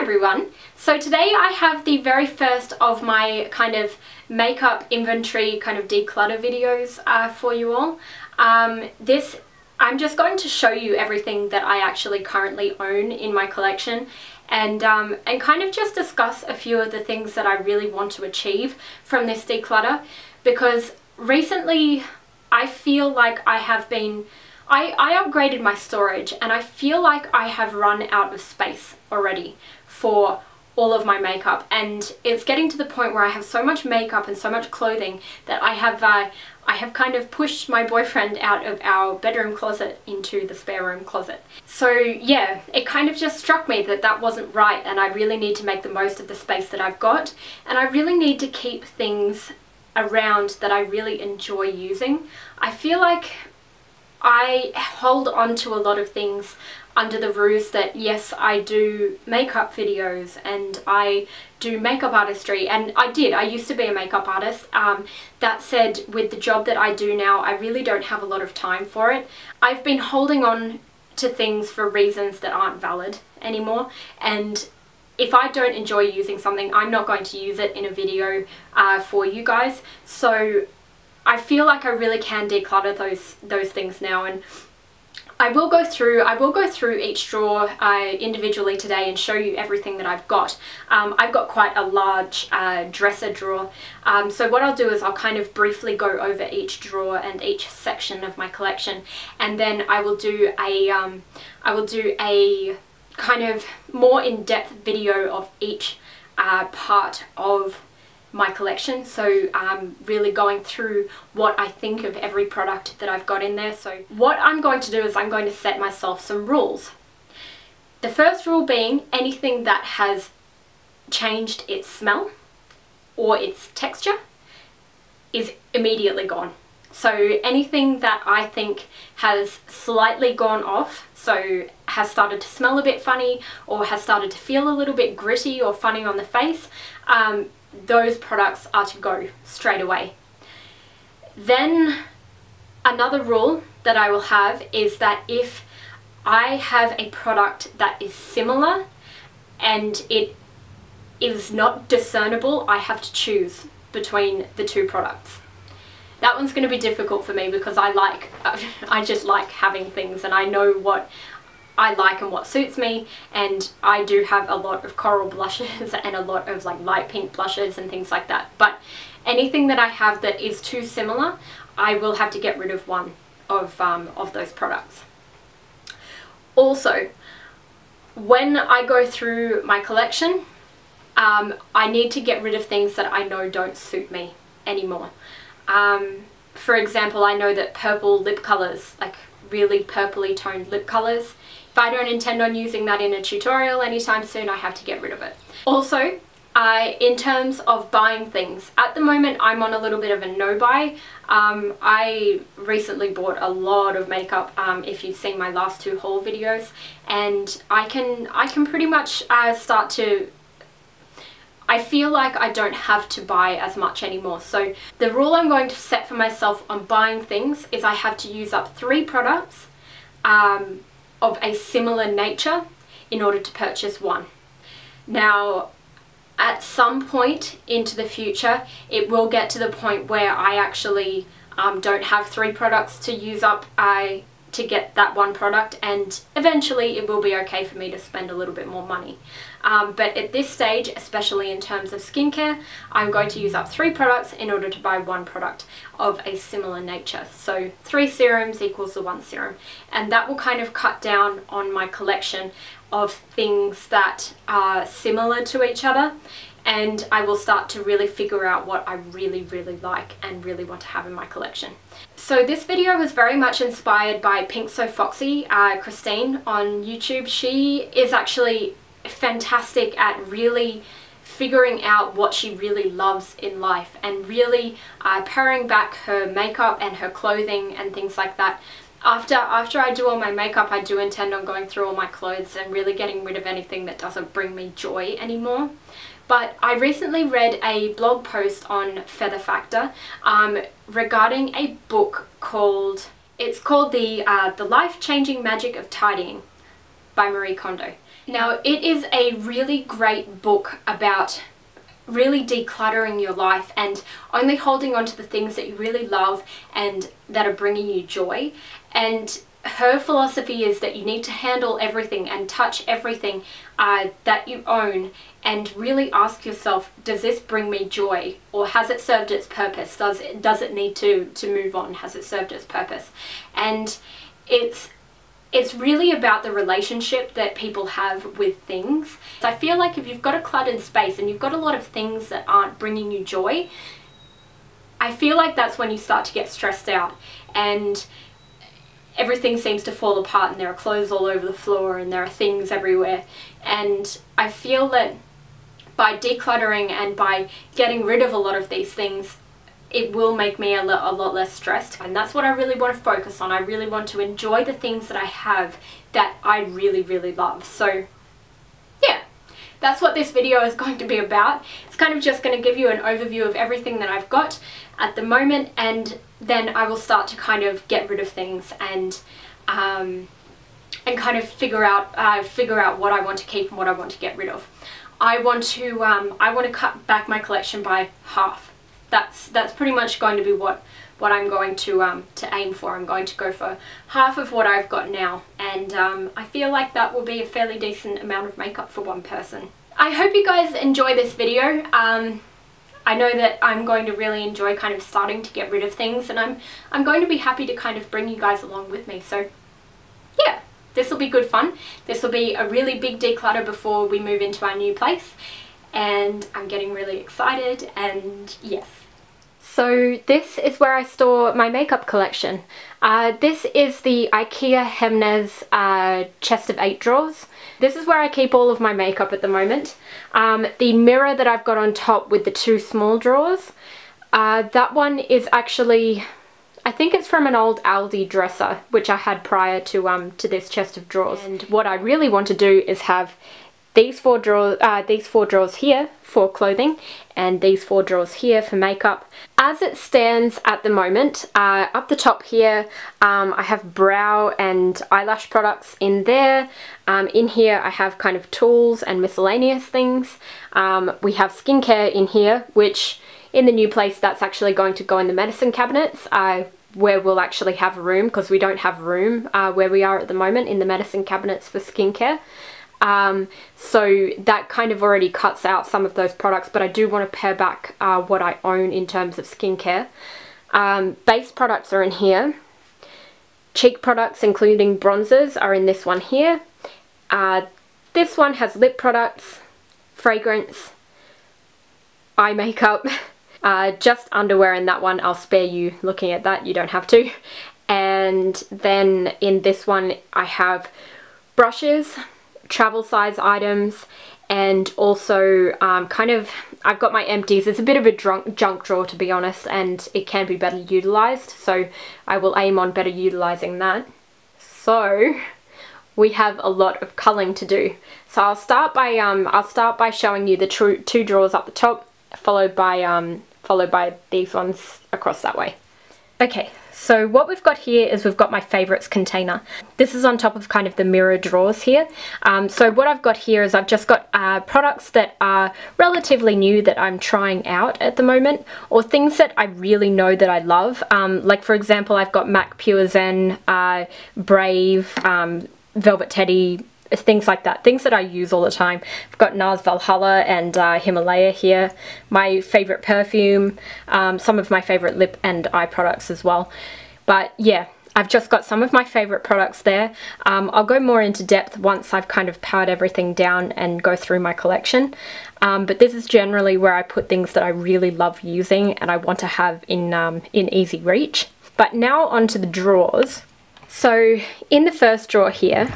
everyone. So today I have the very first of my kind of makeup inventory kind of declutter videos for you all. I'm just going to show you everything that I actually currently own in my collection and kind of just discuss a few of the things that I really want to achieve from this declutter, because recently I feel like I upgraded my storage and I feel like I have run out of space already for all of my makeup, and it's getting to the point where I have so much makeup and so much clothing that I have kind of pushed my boyfriend out of our bedroom closet into the spare room closet. So yeah, it kind of just struck me that that wasn't right, and I really need to make the most of the space that I've got, and I really need to keep things around that I really enjoy using. I feel like I hold on to a lot of things under the ruse that yes, I do makeup videos and I do makeup artistry, and I used to be a makeup artist. That said, with the job that I do now, I really don't have a lot of time for it. I've been holding on to things for reasons that aren't valid anymore, and if I don't enjoy using something, I'm not going to use it in a video for you guys. So I feel like I really can declutter those things now, and I will go through each drawer individually today and show you everything that I've got. I've got quite a large dresser drawer, so what I'll do is I'll kind of briefly go over each drawer and each section of my collection, and then I will do a kind of more in-depth video of each part of my collection, so really going through what I think of every product that I've got in there. So what I'm going to do is I'm going to set myself some rules. The first rule being anything that has changed its smell or its texture is immediately gone. So anything that I think has slightly gone off, so has started to smell a bit funny or has started to feel a little bit gritty or funny on the face, those products are to go straight away. Then another rule that I will have is that if I have a product that is similar and it is not discernible, I have to choose between the two products. That one's going to be difficult for me because I just like having things, and I know what I like and what suits me, and I do have a lot of coral blushes and a lot of like light pink blushes and things like that, but anything that I have that is too similar, I will have to get rid of one of those products. Also, when I go through my collection, I need to get rid of things that I know don't suit me anymore. For example, I know that purple lip colours, like really purpley toned lip colours, if I don't intend on using that in a tutorial anytime soon, I have to get rid of it. Also, in terms of buying things, at the moment I'm on a little bit of a no-buy. I recently bought a lot of makeup, if you've seen my last two haul videos, and I can pretty much start to... I feel like I don't have to buy as much anymore. So the rule I'm going to set for myself on buying things is I have to use up 3 products of a similar nature in order to purchase one. Now, at some point into the future, it will get to the point where I actually don't have 3 products to use up to get that one product, and eventually it will be okay for me to spend a little bit more money. But at this stage, especially in terms of skincare, I'm going to use up 3 products in order to buy one product of a similar nature. So 3 serums equals the 1 serum, and that will kind of cut down on my collection of things that are similar to each other, and I will start to really figure out what I really like and really want to have in my collection. So this video was very much inspired by Pink So Foxy, Christine on YouTube. She is actually fantastic at really figuring out what she really loves in life and really paring back her makeup and her clothing and things like that. After I do all my makeup, I do intend on going through all my clothes and really getting rid of anything that doesn't bring me joy anymore. But I recently read a blog post on Feather Factor regarding a book called, it's called The Life-Changing Magic of Tidying by Marie Kondo. Now, it is a really great book about really decluttering your life and only holding on to the things that you really love and that are bringing you joy. And her philosophy is that you need to handle everything and touch everything that you own and really ask yourself, does this bring me joy, or has it served its purpose? Does it need to move on? Has it served its purpose? And it's really about the relationship that people have with things. So I feel like if you've got a cluttered space and you've got a lot of things that aren't bringing you joy, I feel like that's when you start to get stressed out and everything seems to fall apart and there are clothes all over the floor and there are things everywhere. And I feel that by decluttering and by getting rid of a lot of these things, it will make me a lot less stressed, and that's what I really want to focus on. I really want to enjoy the things that I have that I really, really love. So yeah, that's what this video is going to be about. It's kind of just going to give you an overview of everything that I've got at the moment, and then I will start to kind of get rid of things and kind of figure out what I want to keep and what I want to get rid of. I want to cut back my collection by half. That's pretty much going to be what I'm going to aim for. I'm going to go for half of what I've got now, and I feel like that will be a fairly decent amount of makeup for one person. I hope you guys enjoy this video. I know that I'm going to really enjoy kind of starting to get rid of things, and I'm going to be happy to kind of bring you guys along with me. So yeah, this will be good fun. This will be a really big declutter before we move into our new place, and I'm getting really excited. And yes, so this is where I store my makeup collection. This is the Ikea hemnes chest of 8 drawers. This is where I keep all of my makeup at the moment. The mirror that I've got on top with the 2 small drawers, that one is actually, I think it's from an old Aldi dresser which I had prior to this chest of drawers. And what I really want to do is have these four drawers here for clothing and these 4 drawers here for makeup. As it stands at the moment, up the top here, I have brow and eyelash products in there. In here I have kind of tools and miscellaneous things. We have skincare in here, which in the new place that's actually going to go in the medicine cabinets, where we'll actually have room, because we don't have room where we are at the moment in the medicine cabinets for skincare. So that kind of already cuts out some of those products, but I do want to pare back what I own in terms of skincare. Base products are in here. Cheek products, including bronzers, are in this one here. This one has lip products, fragrance, eye makeup, just underwear in that one. I'll spare you looking at that, you don't have to. And then in this one I have brushes, travel size items, and also I've got my empties. It's a bit of a junk drawer, to be honest, and it can be better utilized, so I will aim on better utilizing that. So we have a lot of culling to do. So I'll start by showing you the 2 drawers up the top, followed by these ones across that way. Okay, so what we've got here is we've got my favorites container. This is on top of kind of the mirror drawers here. So what I've got here is I've just got products that are relatively new that I'm trying out at the moment, or things that I really know that I love. Like for example, I've got MAC Pure Zen, Brave, Velvet Teddy, things like that, things that I use all the time. I've got NARS Valhalla and Himalaya here, my favorite perfume, some of my favorite lip and eye products as well. But yeah, I've just got some of my favorite products there. I'll go more into depth once I've kind of powered everything down and go through my collection. But this is generally where I put things that I really love using and I want to have in easy reach. But now onto the drawers. So in the first drawer here,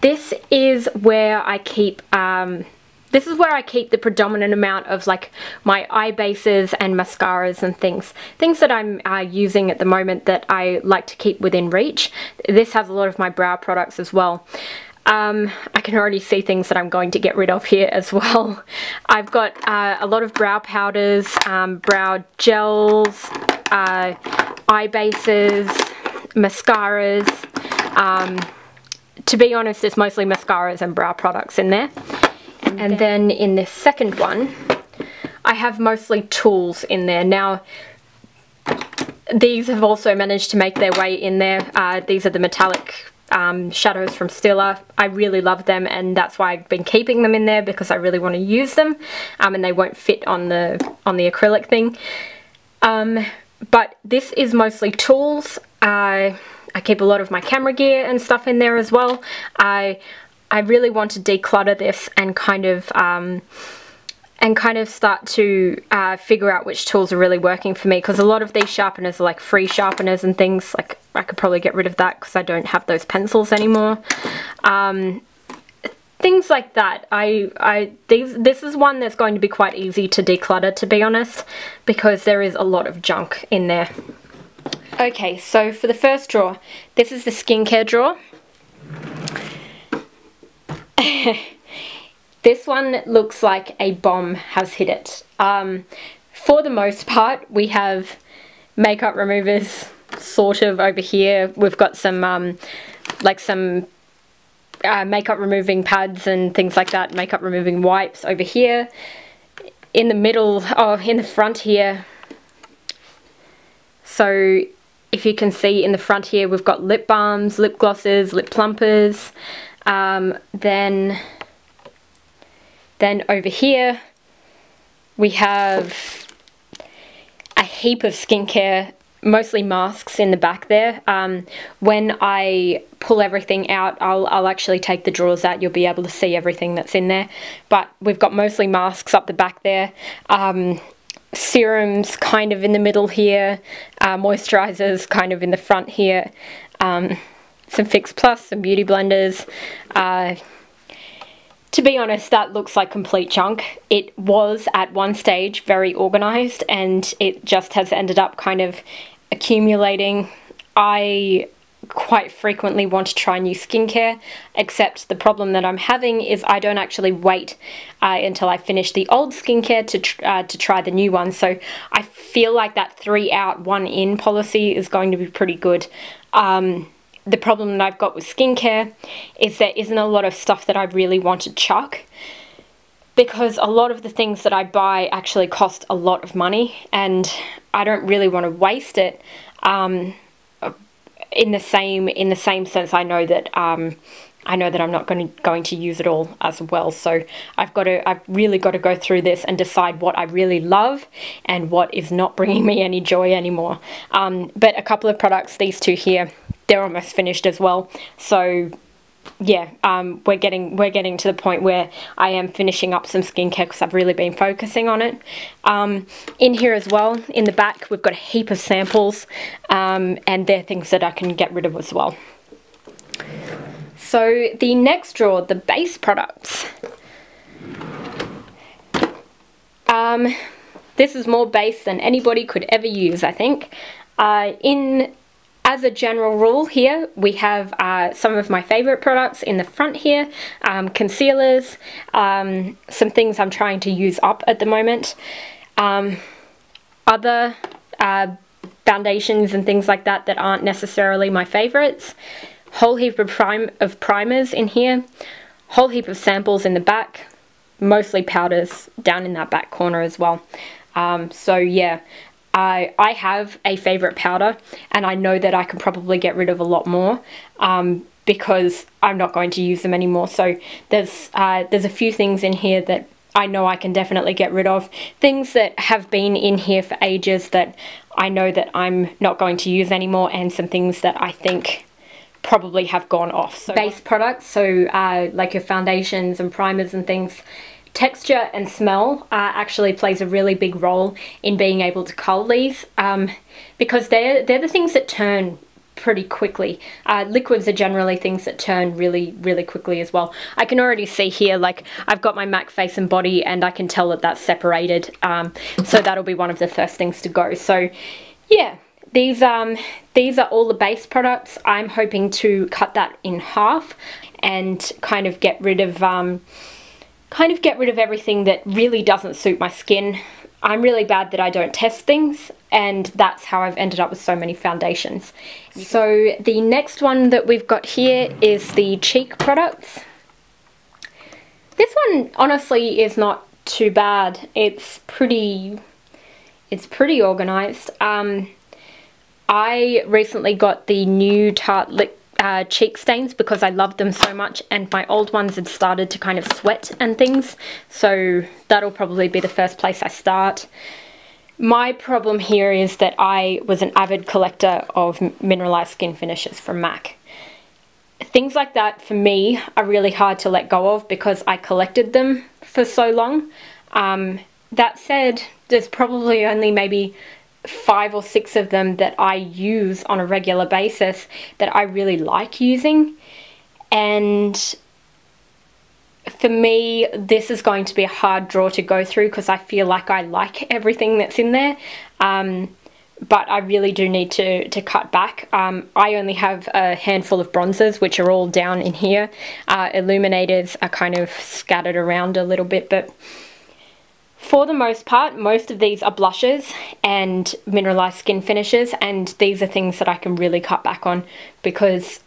this is where I keep the predominant amount of like my eye bases and mascaras and things that I'm using at the moment that I like to keep within reach. This has a lot of my brow products as well. I can already see things that I'm going to get rid of here as well. I've got a lot of brow powders, brow gels, eye bases, mascaras, to be honest, it's mostly mascaras and brow products in there. And then in this second one, I have mostly tools in there. Now, these have also managed to make their way in there. These are the metallic shadows from Stila. I really love them, and that's why I've been keeping them in there, because I really want to use them, and they won't fit on the acrylic thing. But this is mostly tools. I keep a lot of my camera gear and stuff in there as well. I really want to declutter this and kind of start to figure out which tools are really working for me, because a lot of these sharpeners are like free sharpeners and things. Like, I could probably get rid of that because I don't have those pencils anymore. Things like that. This is one that's going to be quite easy to declutter, to be honest, because there is a lot of junk in there. Okay, so for the first drawer, this is the skincare drawer. This one looks like a bomb has hit it. For the most part, we have makeup removers sort of over here. We've got some makeup removing pads and things like that, makeup removing wipes over here. In the middle, in the front here. So if you can see in the front here, we've got lip balms, lip glosses, lip plumpers. Then over here we have a heap of skincare, mostly masks in the back there. When I pull everything out, I'll actually take the drawers out. You'll be able to see everything that's in there. But we've got mostly masks up the back there. Serums kind of in the middle here. Moisturizers kind of in the front here. Some Fix Plus, some beauty blenders. To be honest, that looks like complete junk. It was at one stage very organized, and it just has ended up kind of accumulating. I quite frequently want to try new skincare, except the problem that I'm having is I don't actually wait until I finish the old skincare to try the new one. So I feel like that 3 out, 1 in policy is going to be pretty good. The problem that I've got with skincare is there isn't a lot of stuff that I really want to chuck, because a lot of the things that I buy actually cost a lot of money, and I don't really want to waste it. In the same sense, I know that I'm not going to use it all as well. So I've really got to go through this and decide what I really love and what is not bringing me any joy anymore. But a couple of products, these two here, they're almost finished as well. So yeah, we're getting to the point where I am finishing up some skincare because I've really been focusing on it. In here as well, in the back, we've got a heap of samples, and they're things that I can get rid of as well. So the next drawer, the base products. This is more base than anybody could ever use, I think. As a general rule here, we have some of my favourite products in the front here, concealers, some things I'm trying to use up at the moment, other foundations and things like that that aren't necessarily my favourites, whole heap of primers in here, whole heap of samples in the back, mostly powders down in that back corner as well. So yeah. I have a favourite powder, and I know that I can probably get rid of a lot more because I'm not going to use them anymore. So there's a few things in here that I know I can definitely get rid of. Things that have been in here for ages that I know that I'm not going to use anymore, and some things that I think probably have gone off. So base products, so like your foundations and primers and things. Texture and smell actually plays a really big role in being able to cull these because they're the things that turn pretty quickly. Liquids are generally things that turn really quickly as well. I can already see here, like, I've got my MAC face and body, and I can tell that that's separated, so that'll be one of the first things to go. So yeah, these are all the base products. I'm hoping to cut that in half and kind of get rid of everything that really doesn't suit my skin. I'm really bad that I don't test things, and that's how I've ended up with so many foundations. So the next one that we've got here is the cheek products. This one honestly is not too bad. It's pretty organized. I recently got the new Tarte cheek stains because I loved them so much, and my old ones had started to kind of sweat and things, so that'll probably be the first place I start. My problem here is that I was an avid collector of mineralized skin finishes from MAC. Things like that for me are really hard to let go of because I collected them for so long. That said, there's probably only maybe 5 or 6 of them that I use on a regular basis that I really like using, and for me this is going to be a hard drawer to go through because I feel like I like everything that's in there, but I really do need to cut back. I only have a handful of bronzers which are all down in here. Illuminators are kind of scattered around a little bit, but for the most part, most of these are blushes and mineralized skin finishes, and these are things that I can really cut back on because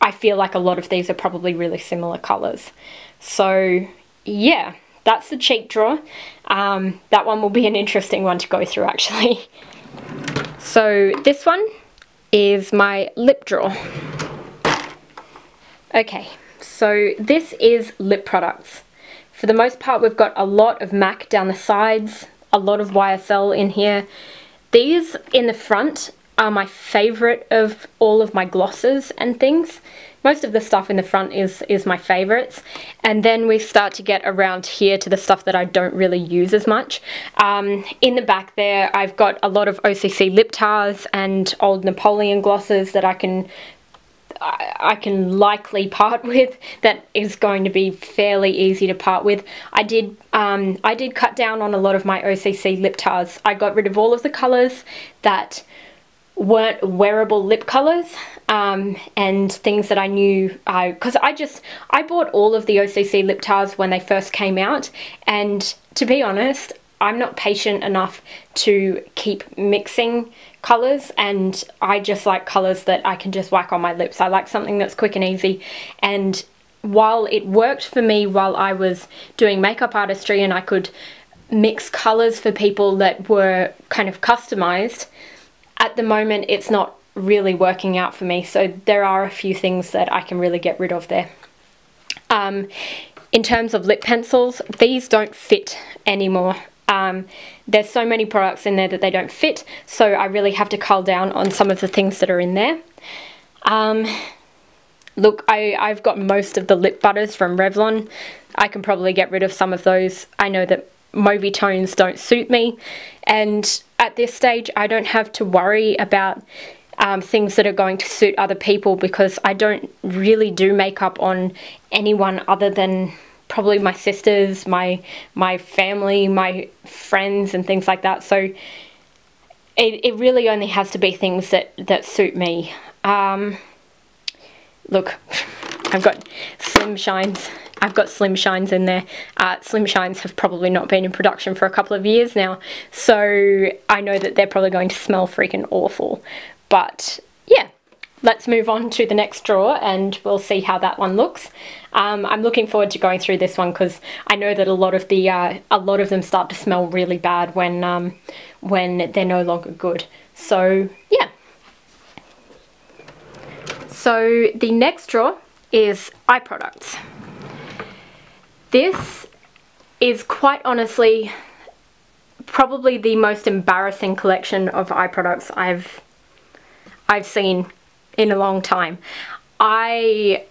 I feel like a lot of these are probably really similar colours. So yeah, that's the cheek drawer. That one will be an interesting one to go through actually. So this one is my lip drawer. Okay, so this is lip products. For the most part, we've got a lot of MAC down the sides, a lot of YSL in here. These in the front are my favourite of all of my glosses and things. Most of the stuff in the front is my favourites. And then we start to get around here to the stuff that I don't really use as much. In the back there, I've got a lot of OCC lip tars and Old Napoleon glosses that I can likely part with. That is going to be fairly easy to part with. I did cut down on a lot of my OCC lip tars. I got rid of all of the colours that weren't wearable lip colours, and things that I knew, because I bought all of the OCC lip tars when they first came out, and to be honest, I'm not patient enough to keep mixing colours, and I just like colours that I can just whack on my lips. I like something that's quick and easy, and while it worked for me while I was doing makeup artistry and I could mix colours for people that were kind of customised, at the moment it's not really working out for me, so there are a few things that I can really get rid of there. In terms of lip pencils, these don't fit anymore. There's so many products in there that they don't fit, so I really have to cull down on some of the things that are in there. Look, I've got most of the lip butters from Revlon. I can probably get rid of some of those. I know that mauvey tones don't suit me, and at this stage I don't have to worry about things that are going to suit other people because I don't really do makeup on anyone other than probably my sisters, my family, my friends and things like that. So it really only has to be things that suit me. Look, I've got Slim Shines. I've got Slim Shines in there. Slim Shines have probably not been in production for a couple of years now, so I know that they're probably going to smell freaking awful. But yeah, let's move on to the next drawer and we'll see how that one looks. I'm looking forward to going through this one because I know that a lot of them start to smell really bad when they're no longer good. So yeah. So the next drawer is eye products. This is quite honestly probably the most embarrassing collection of eye products I've seen in a long time. I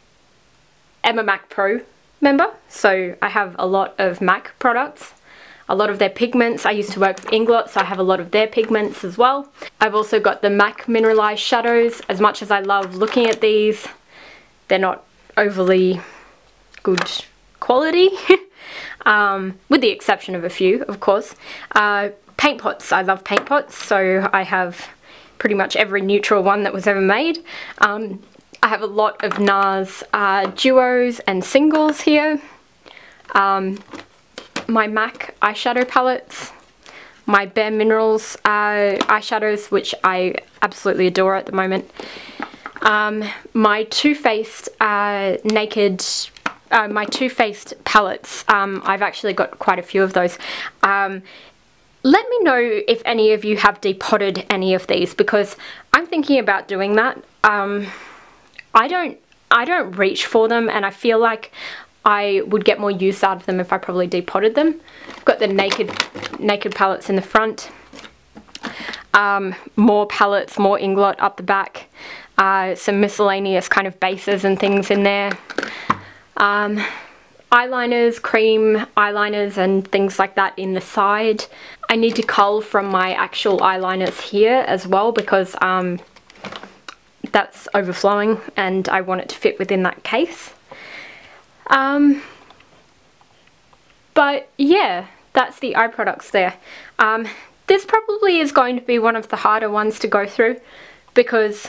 am a MAC Pro member, so I have a lot of MAC products, a lot of their pigments. I used to work with Inglot, so I have a lot of their pigments as well. I've also got the MAC mineralized shadows. As much as I love looking at these, they're not overly good quality, with the exception of a few, of course. Paint pots. I love paint pots, so I have pretty much every neutral one that was ever made. I have a lot of NARS duos and singles here. My MAC eyeshadow palettes. my Bare Minerals eyeshadows, which I absolutely adore at the moment. My Too Faced my Too Faced palettes. I've actually got quite a few of those. Let me know if any of you have depotted any of these, because I'm thinking about doing that. I don't reach for them, and I feel like I would get more use out of them if I probably depotted them. I've got the naked palettes in the front. More palettes, more inglot up the back. Some miscellaneous kind of bases and things in there. Eyeliners, cream eyeliners and things like that in the side. I need to cull from my actual eyeliners here as well, because that's overflowing and I want it to fit within that case. But yeah, that's the eye products there. This probably is going to be one of the harder ones to go through, because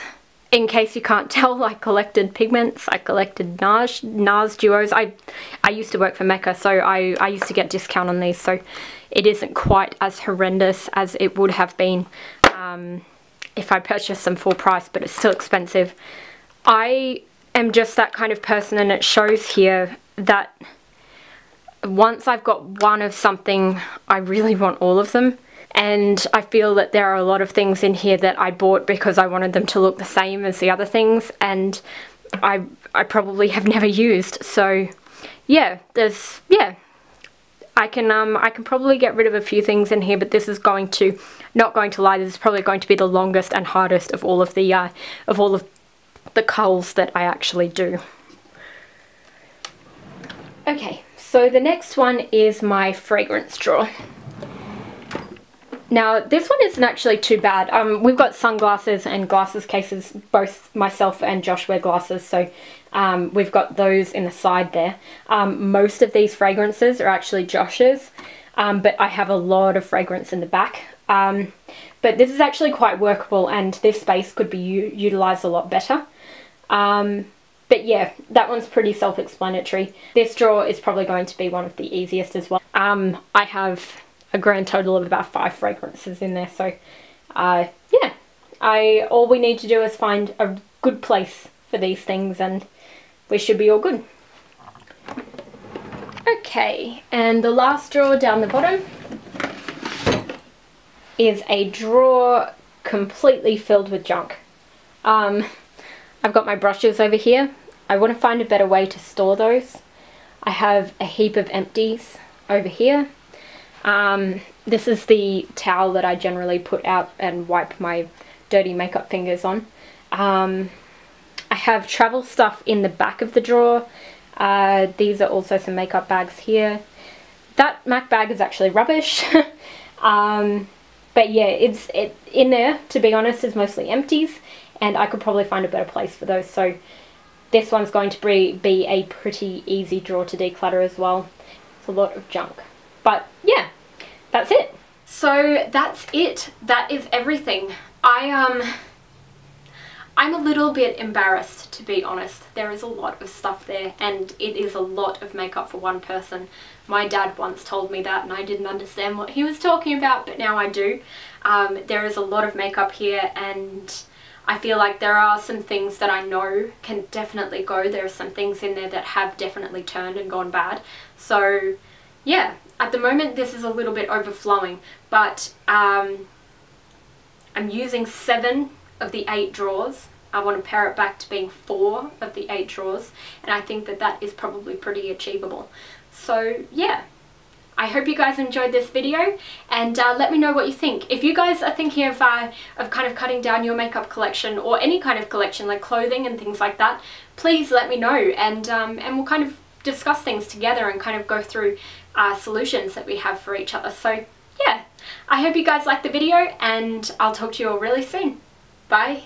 in case you can't tell, I collected pigments, I collected NARS duos. I used to work for Mecca, so I used to get discount on these, so it isn't quite as horrendous as it would have been if I purchased them full price, but it's still expensive. I am just that kind of person, and it shows here that once I've got one of something, I really want all of them. And I feel that there are a lot of things in here that I bought because I wanted them to look the same as the other things, and I probably have never used. So yeah, I can probably get rid of a few things in here, but this is going to, not going to lie, this is probably going to be the longest and hardest of all of the culls that I actually do. Okay, so the next one is my fragrance drawer. Now, this one isn't actually too bad. We've got sunglasses and glasses cases. Both myself and Josh wear glasses, so we've got those in the side there. Most of these fragrances are actually Josh's, but I have a lot of fragrance in the back. But this is actually quite workable, and this space could be utilised a lot better. But yeah, that one's pretty self-explanatory. This drawer is probably going to be one of the easiest as well. I have a grand total of about 5 fragrances in there, so yeah, all we need to do is find a good place for these things and we should be all good. Okay, and the last drawer down the bottom is a drawer completely filled with junk. I've got my brushes over here. I want to find a better way to store those. I have a heap of empties over here. This is the towel that I generally put out and wipe my dirty makeup fingers on. I have travel stuff in the back of the drawer. These are also some makeup bags here. That MAC bag is actually rubbish. But yeah, it's in there, to be honest, is mostly empties, and I could probably find a better place for those. So this one's going to be a pretty easy drawer to declutter as well. It's a lot of junk. But yeah, that's it. So that's it. That is everything. I'm a little bit embarrassed, to be honest. There is a lot of stuff there, and it is a lot of makeup for one person. My dad once told me that, and I didn't understand what he was talking about, but now I do. There is a lot of makeup here, and I feel like there are some things that I know can definitely go. There are some things in there that have definitely turned and gone bad. So yeah, at the moment this is a little bit overflowing, but I'm using 7 of the 8 drawers. I want to pare it back to being 4 of the 8 drawers, and I think that that is probably pretty achievable. So yeah, I hope you guys enjoyed this video, and let me know what you think. If you guys are thinking of kind of cutting down your makeup collection, or any kind of collection like clothing and things like that, please let me know, and we'll kind of discuss things together and kind of go through solutions that we have for each other. So yeah, I hope you guys liked the video, and I'll talk to you all really soon. Bye.